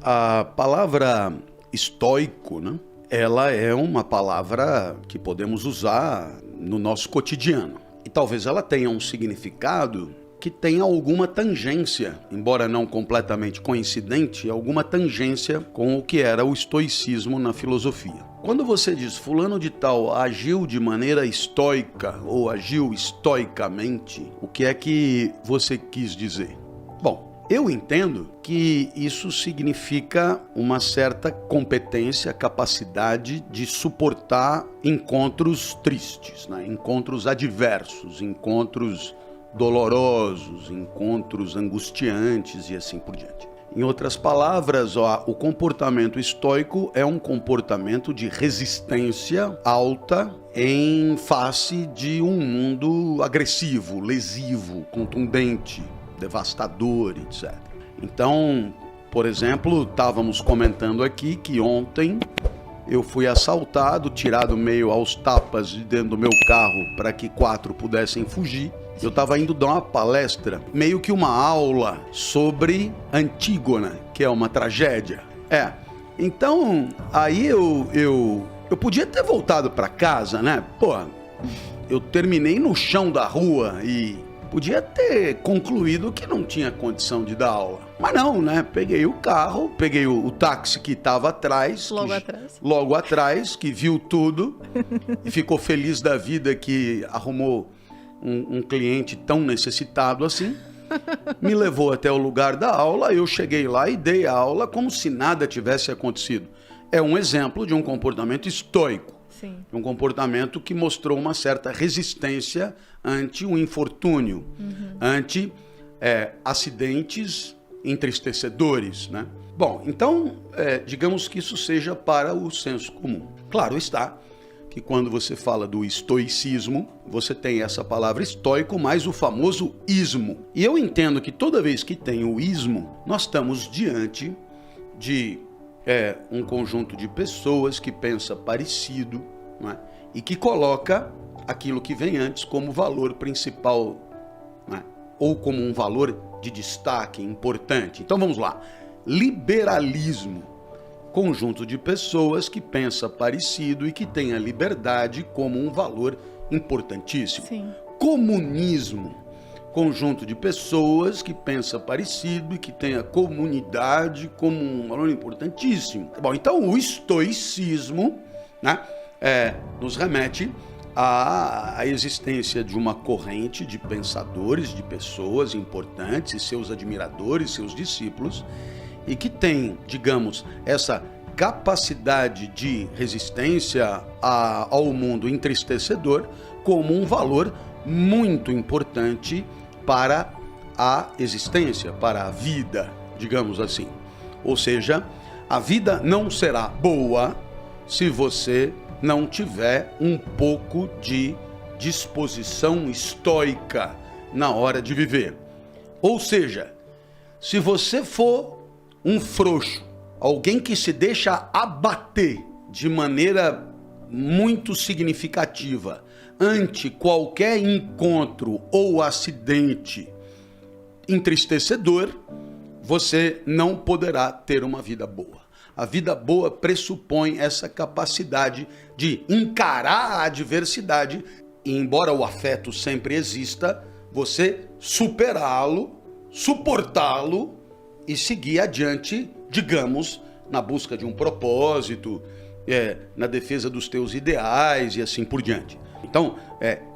A palavra estoico, né? Ela é uma palavra que podemos usar no nosso cotidiano. E talvez ela tenha um significado que tenha alguma tangência, embora não completamente coincidente, alguma tangência com o que era o estoicismo na filosofia. Quando você diz fulano de tal agiu de maneira estoica ou agiu estoicamente, o que é que você quis dizer? Bom, eu entendo que isso significa uma certa competência, capacidade de suportar encontros tristes, né? Encontros adversos, encontros dolorosos, encontros angustiantes e assim por diante. Em outras palavras, o comportamento estoico é um comportamento de resistência alta em face de um mundo agressivo, lesivo, contundente, devastador, etc. Então, por exemplo, estávamos comentando aqui que ontem eu fui assaltado, tirado meio aos tapas de dentro do meu carro para que 4 pudessem fugir. Eu estava indo dar uma palestra, meio que uma aula sobre Antígona, que é uma tragédia. Então, aí eu podia ter voltado para casa, né? Pô, eu terminei no chão da rua e podia ter concluído que não tinha condição de dar aula. Mas não, né? Peguei o carro, peguei o táxi que estava atrás. Logo atrás, que viu tudo e ficou feliz da vida que arrumou um cliente tão necessitado assim. Me levou até o lugar da aula, eu cheguei lá e dei a aula como se nada tivesse acontecido. É um exemplo de um comportamento estoico. Sim. Um comportamento que mostrou uma certa resistência ante o infortúnio, ante acidentes entristecedores, né? Bom, então, digamos que isso seja para o senso comum. Claro está que quando você fala do estoicismo, você tem essa palavra estoico mais o famoso ismo. E eu entendo que toda vez que tem o ismo, nós estamos diante de um conjunto de pessoas que pensa parecido, não é? E que coloca aquilo que vem antes como valor principal, não é? Ou como um valor de destaque importante. Então vamos lá. Liberalismo. Conjunto de pessoas que pensa parecido e que tem a liberdade como um valor importantíssimo. Sim. Comunismo. Conjunto de pessoas que pensa parecido e que tem a comunidade como um valor importantíssimo. Bom, então o estoicismo, né, nos remete à existência de uma corrente de pensadores, de pessoas importantes, e seus admiradores, seus discípulos, e que tem, digamos, essa capacidade de resistência ao mundo entristecedor como um valor muito importante para a existência, para a vida, digamos assim. Ou seja, a vida não será boa se você não tiver um pouco de disposição estoica na hora de viver. Ou seja, se você for um frouxo, alguém que se deixa abater de maneira muito significativa ante qualquer encontro ou acidente entristecedor, você não poderá ter uma vida boa. A vida boa pressupõe essa capacidade de encarar a adversidade e, embora o afeto sempre exista, você superá-lo, suportá-lo e seguir adiante, digamos, na busca de um propósito, na defesa dos teus ideais e assim por diante. Então,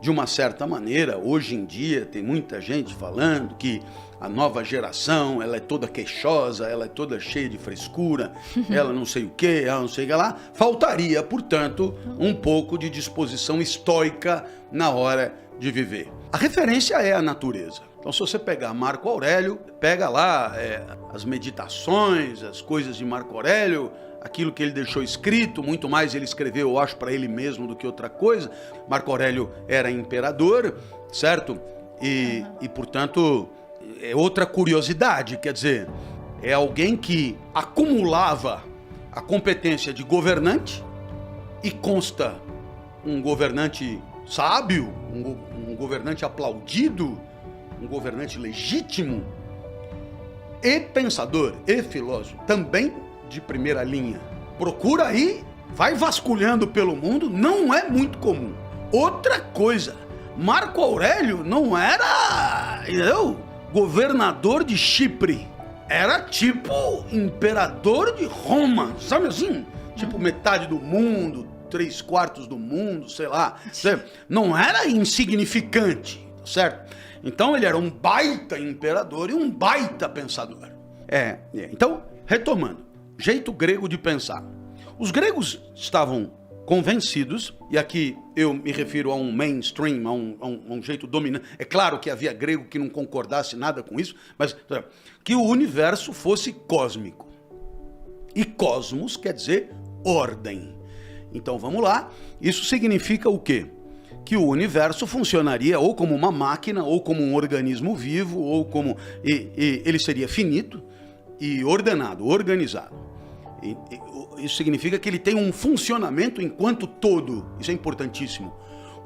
de uma certa maneira, hoje em dia tem muita gente falando que a nova geração, ela é toda queixosa, ela é toda cheia de frescura, ela não sei o que, ela não sei o que lá. Faltaria, portanto, um pouco de disposição estoica na hora de viver. A referência é a natureza. Então, se você pegar Marco Aurélio, pega lá as meditações, as coisas de Marco Aurélio, aquilo que ele deixou escrito, muito mais ele escreveu, eu acho, para ele mesmo do que outra coisa. Marco Aurélio era imperador, certo? E portanto, é outra curiosidade, quer dizer, é alguém que acumulava a competência de governante e consta um governante sábio, um governante aplaudido, um governante legítimo, e pensador e filósofo, também de primeira linha. Procura aí, vai vasculhando pelo mundo, não é muito comum. Outra coisa, Marco Aurélio não era, entendeu? Governador de Chipre. Era tipo imperador de Roma, sabe assim? Tipo metade do mundo, 3/4 do mundo, sei lá. Não era insignificante, certo? Então ele era um baita imperador e um baita pensador. Então, retomando, jeito grego de pensar. Os gregos estavam convencidos, e aqui eu me refiro a um mainstream, a um jeito dominante. É claro que havia grego que não concordasse nada com isso, mas que o universo fosse cósmico. E cosmos quer dizer ordem. Então vamos lá, isso significa o quê? Que o universo funcionaria ou como uma máquina, ou como um organismo vivo, ou como... ele seria finito e ordenado, organizado. Isso significa que ele tem um funcionamento enquanto todo. Isso é importantíssimo.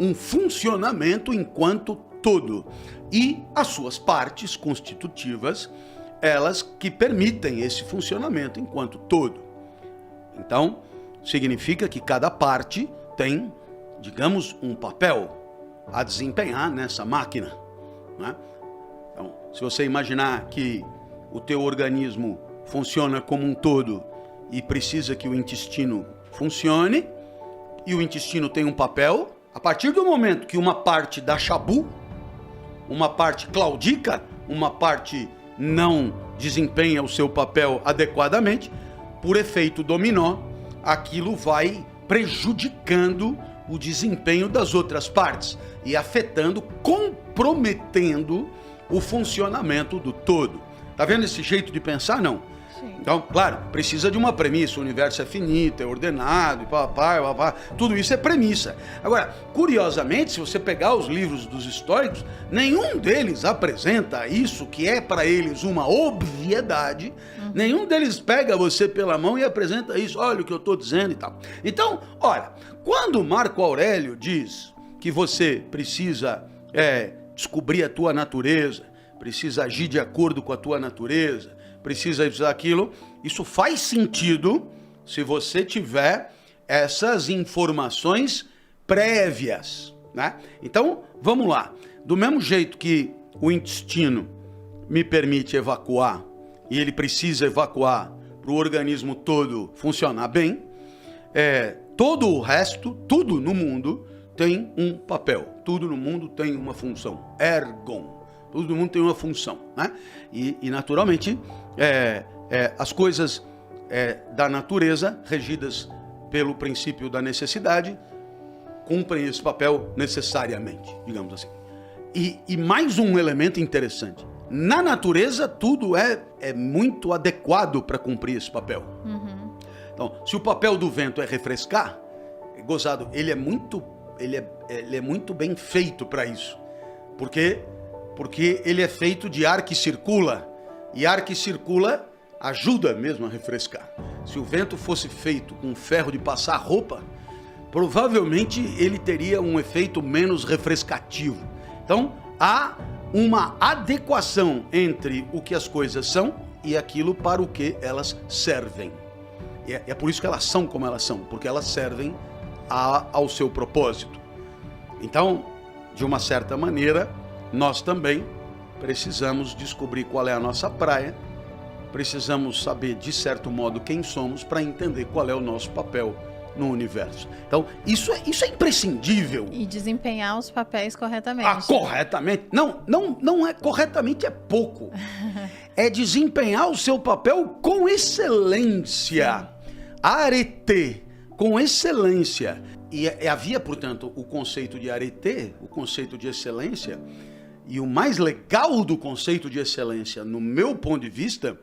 Um funcionamento enquanto todo. E as suas partes constitutivas, elas que permitem esse funcionamento enquanto todo. Então, significa que cada parte tem, digamos, um papel a desempenhar nessa máquina, né? Então, se você imaginar que o teu organismo funciona como um todo e precisa que o intestino funcione, e o intestino tem um papel, a partir do momento que uma parte dá chabu, uma parte claudica, uma parte não desempenha o seu papel adequadamente, por efeito dominó, aquilo vai prejudicando o desempenho das outras partes e afetando, comprometendo o funcionamento do todo. Tá vendo esse jeito de pensar? Não. Sim. Então, claro, precisa de uma premissa. O universo é finito, é ordenado, e papá, tudo isso é premissa. Agora, curiosamente, se você pegar os livros dos estoicos, nenhum deles apresenta isso que é para eles uma obviedade. Nenhum deles pega você pela mão e apresenta isso. Olha o que eu estou dizendo e tal. Então, olha, quando Marco Aurélio diz que você precisa descobrir a tua natureza, precisa agir de acordo com a tua natureza, precisa daquilo, isso faz sentido se você tiver essas informações prévias, né? Então, vamos lá. Do mesmo jeito que o intestino me permite evacuar, e ele precisa evacuar para o organismo todo funcionar bem, todo o resto, tudo no mundo tem um papel, tudo no mundo tem uma função, ergon. Todo mundo tem uma função, né? E naturalmente, as coisas da natureza, regidas pelo princípio da necessidade, cumprem esse papel necessariamente, digamos assim. E mais um elemento interessante. Na natureza, tudo é muito adequado para cumprir esse papel. Uhum. Então, se o papel do vento é refrescar, gozado, ele é muito bem feito para isso. Porque ele é feito de ar que circula, e ar que circula ajuda mesmo a refrescar. Se o vento fosse feito com ferro de passar roupa, provavelmente ele teria um efeito menos refrescativo. Então, há uma adequação entre o que as coisas são e aquilo para o que elas servem. E é por isso que elas são como elas são, porque elas servem ao seu propósito. Então, de uma certa maneira, nós também precisamos descobrir qual é a nossa praia, precisamos saber, de certo modo, quem somos para entender qual é o nosso papel no universo. Então, isso é imprescindível. E desempenhar os papéis corretamente. Corretamente? Não é corretamente, é pouco. É desempenhar o seu papel com excelência. Arete, com excelência. E havia, portanto, o conceito de arete, o conceito de excelência. E o mais legal do conceito de excelência, no meu ponto de vista,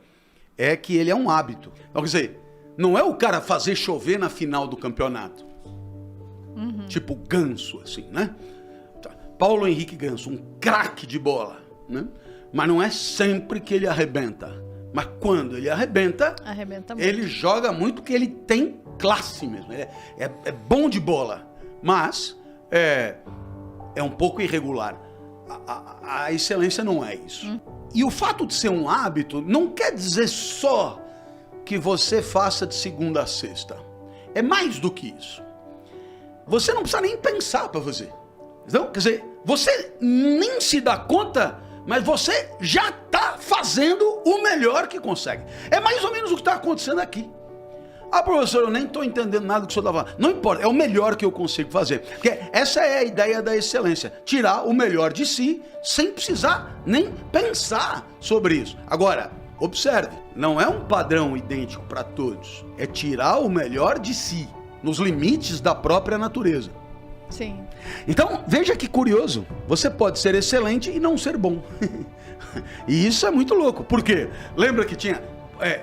é que ele é um hábito. Então, quer dizer, não é o cara fazer chover na final do campeonato. Uhum. Tipo Ganso, assim, né? Paulo Henrique Ganso, um craque de bola, né? Mas não é sempre que ele arrebenta. Mas quando ele arrebenta muito. Ele joga muito porque ele tem classe mesmo. Ele é bom de bola, mas é um pouco irregular. A excelência não é isso. E o fato de ser um hábito não quer dizer só que você faça de segunda a sexta. É mais do que isso. Você não precisa nem pensar para fazer. Então, quer dizer, você nem se dá conta, mas você já está fazendo o melhor que consegue. É mais ou menos o que está acontecendo aqui. Ah, professor, eu nem estou entendendo nada do que o senhor está falando. Não importa, é o melhor que eu consigo fazer. Porque essa é a ideia da excelência. Tirar o melhor de si, sem precisar nem pensar sobre isso. Agora, observe, não é um padrão idêntico para todos. É tirar o melhor de si, nos limites da própria natureza. Sim. Então, veja que curioso. Você pode ser excelente e não ser bom. E isso é muito louco. Por quê? Lembra que tinha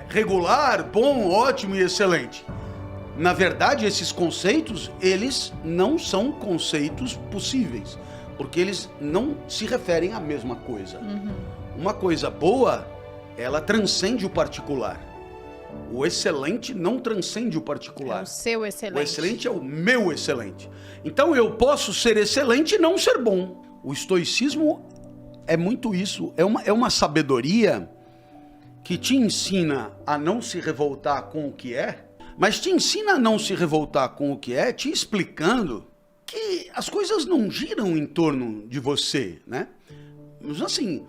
regular, bom, ótimo e excelente. Na verdade, esses conceitos, eles não são conceitos possíveis, porque eles não se referem à mesma coisa. Uma coisa boa, ela transcende o particular. O excelente não transcende o particular. É o seu excelente. O excelente é o meu excelente. Então eu posso ser excelente e não ser bom. O estoicismo é muito isso. É uma sabedoria que te ensina a não se revoltar com o que é, mas te ensina a não se revoltar com o que é, te explicando que as coisas não giram em torno de você, né? Mas assim,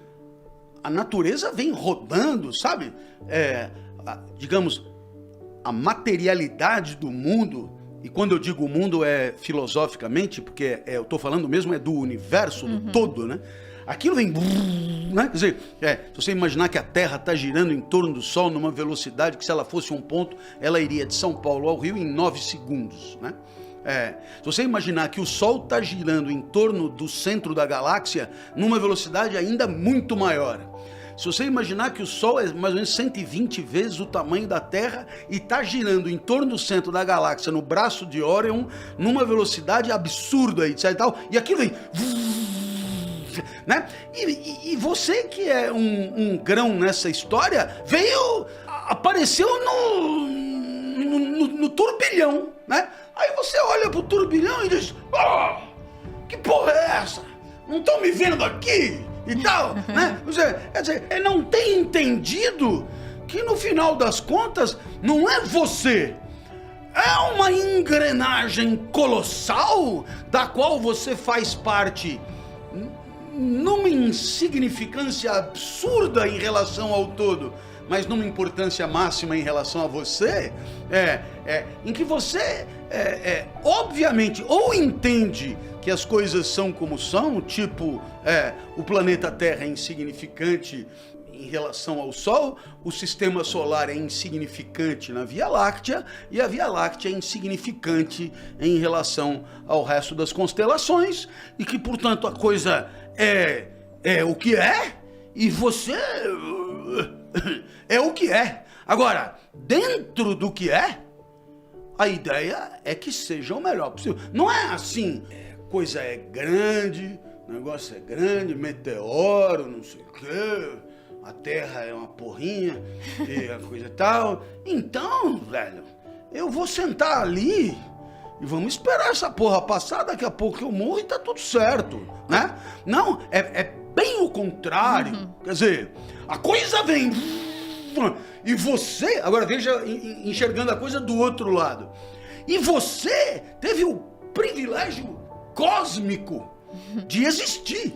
a natureza vem rodando, sabe? Digamos, a materialidade do mundo, e quando eu digo mundo é filosoficamente, porque eu estou falando mesmo do universo, do todo, né? Aquilo vem, né? Quer dizer, se você imaginar que a Terra está girando em torno do Sol numa velocidade que, se ela fosse um ponto, ela iria de São Paulo ao Rio em 9 segundos, né? Se você imaginar que o Sol está girando em torno do centro da galáxia numa velocidade ainda muito maior. Se você imaginar que o Sol é mais ou menos 120 vezes o tamanho da Terra e está girando em torno do centro da galáxia, no braço de Órion, numa velocidade absurda, etc e tal, e aquilo vem... Né? E você que é um grão nessa história, apareceu no turbilhão, né? Aí você olha pro turbilhão e diz, que porra é essa? Não estão me vendo aqui? E tal, né? Quer dizer, ele não tem entendido que no final das contas não é você. É uma engrenagem colossal da qual você faz parte numa insignificância absurda em relação ao todo, mas numa importância máxima em relação a você, em que você, obviamente, ou entende que as coisas são como são, tipo, o planeta Terra é insignificante em relação ao Sol, o sistema solar é insignificante na Via Láctea, e a Via Láctea é insignificante em relação ao resto das constelações, e que, portanto, a coisa é o que é, e você é o que é. Agora, dentro do que é, a ideia é que seja o melhor possível. Não é assim, coisa é grande, o negócio é grande, meteoro, não sei o quê, a Terra é uma porrinha, e a coisa e tal. Então, velho, eu vou sentar ali e vamos esperar essa porra passar, daqui a pouco eu morro e tá tudo certo, né? Não, é bem o contrário. Quer dizer, a coisa vem e você, agora veja, enxergando a coisa do outro lado, e você teve o privilégio cósmico de existir.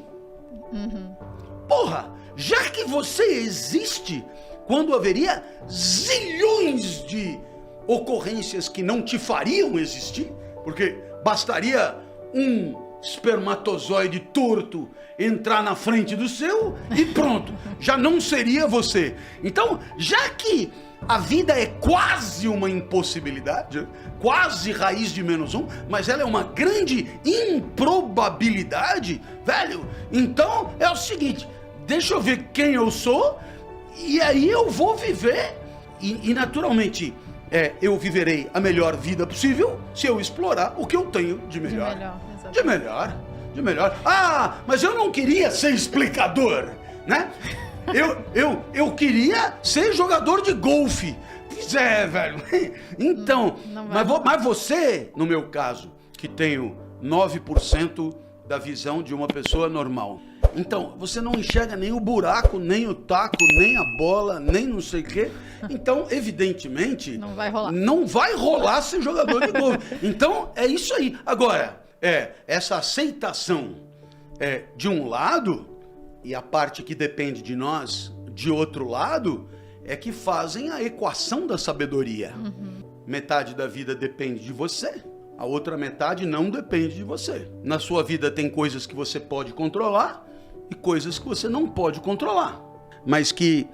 Porra, já que você existe, quando haveria zilhões de ocorrências que não te fariam existir, porque bastaria um espermatozoide torto entrar na frente do seu e pronto, já não seria você. Então, já que a vida é quase uma impossibilidade, quase raiz de -1, mas ela é uma grande improbabilidade, velho, então é o seguinte, deixa eu ver quem eu sou e aí eu vou viver e naturalmente eu viverei a melhor vida possível se eu explorar o que eu tenho de melhor. De melhor. Ah, mas eu não queria ser explicador, né? Eu queria ser jogador de golfe. Velho. Então, mas você, no meu caso, que tenho 9% da visão de uma pessoa normal. Então, você não enxerga nem o buraco, nem o taco, nem a bola, nem não sei o quê. Então, evidentemente... Não vai rolar. Não vai rolar ser jogador de golfe. Então, é isso aí. Agora, essa aceitação de um lado, e a parte que depende de nós, de outro lado, é que fazem a equação da sabedoria. Metade da vida depende de você. A outra metade não depende de você. Na sua vida tem coisas que você pode controlar e coisas que você não pode controlar. Mas que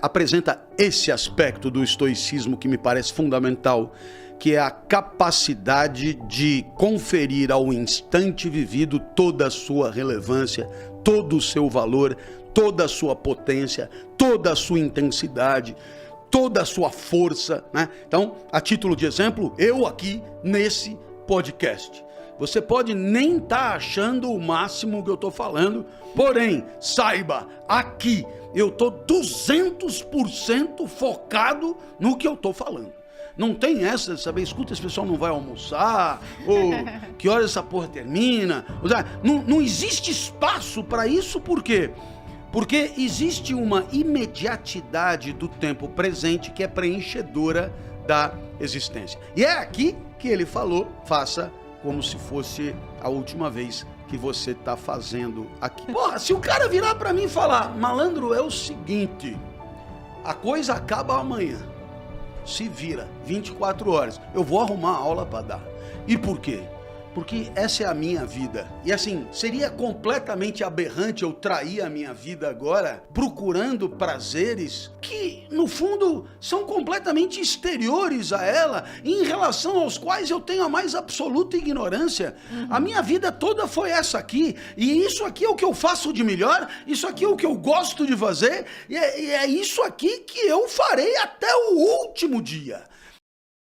apresenta esse aspecto do estoicismo que me parece fundamental, que é a capacidade de conferir ao instante vivido toda a sua relevância, todo o seu valor, toda a sua potência, toda a sua intensidade, toda a sua força, né? Então, a título de exemplo, eu aqui nesse podcast. Você pode nem estar achando o máximo que eu estou falando, porém, saiba, aqui eu estou 200% focado no que eu estou falando. Não tem essa de saber, escuta, esse pessoal não vai almoçar, ou que hora essa porra termina. Não existe espaço para isso, por quê? Porque existe uma imediatidade do tempo presente que é preenchedora da existência. E é aqui que ele falou, faça como se fosse a última vez que você está fazendo aqui. Porra, se o cara virar para mim e falar, malandro, é o seguinte, a coisa acaba amanhã, se vira 24 horas, eu vou arrumar aula para dar. E por quê? Porque essa é a minha vida. E assim, seria completamente aberrante eu trair a minha vida agora procurando prazeres que, no fundo, são completamente exteriores a ela, em relação aos quais eu tenho a mais absoluta ignorância. A minha vida toda foi essa aqui, e isso aqui é o que eu faço de melhor, isso aqui é o que eu gosto de fazer, e é isso aqui que eu farei até o último dia.